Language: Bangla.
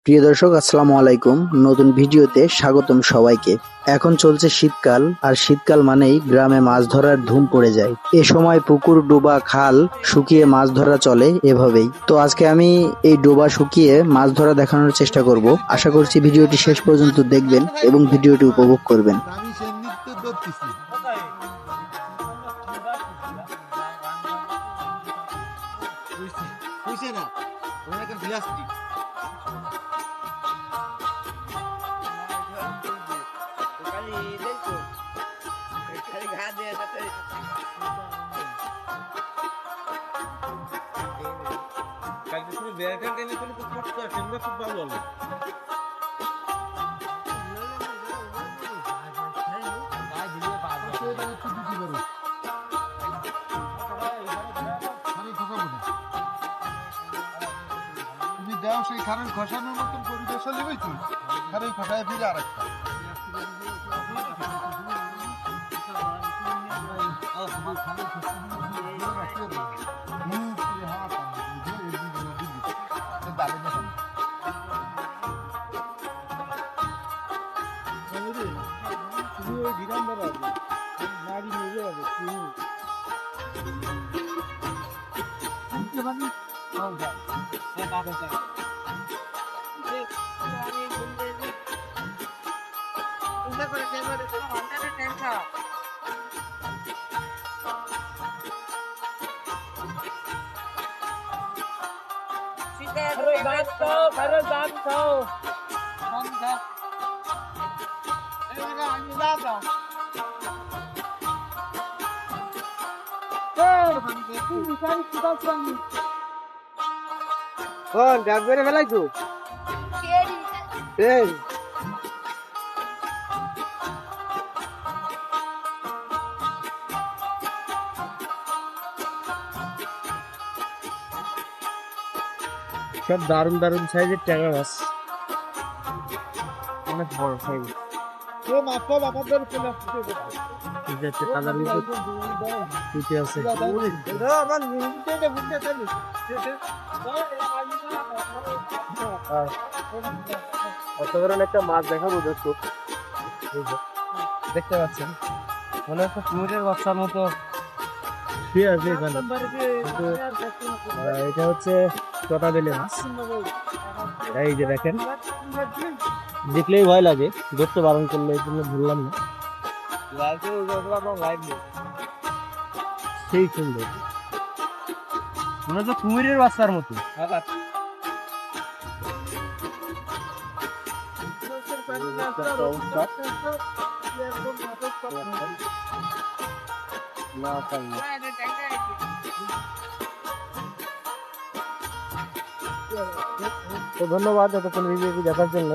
প্রিয় দর্শক, আসসালামু আলাইকুম। নতুন ভিডিওতে স্বাগতম সবাইকে। এখন চলছে শীতকাল, আর শীতকাল মানেই গ্রামে মাছ ধরার ধুম পড়ে যায়। এ সময় পুকুর, ডোবা, খাল শুকিয়ে মাছ ধরা চলে এভাবেই। তো আজকে আমি এই ডোবা শুকিয়ে মাছ ধরা দেখানোর চেষ্টা করব। আশা করছি ভিডিওটি শেষ পর্যন্ত দেখবেন এবং ভিডিওটি উপভোগ করবেন। তুমি দাও সেই খারের খসানোর মতন পরিবেশ হলে তো খারের খসায় ফিরে আর একটা সব দারুণ দারুণ সাইজের ট্যাংরা মাছ, অনেক বড় সাইজ। অসাধারণ একটা মাছ দেখাবো দর্শক। দেখতে পাচ্ছেন মনে হচ্ছে কুমিরের বাচ্চার মতো শুয়ে আছে এখানে। এটা হচ্ছে চটা বেলে মাছ। এই যে দেখেন, দেখলেই ভয় লাগে, ধরতে বারণ করলে এই জন্য ধরলাম না। সেই সুন্দর, মনে হচ্ছে কুমিরের বাচ্চার মতো। তো ধন্যবাদ এতক্ষণ ভিডিওটি দেখার জন্য।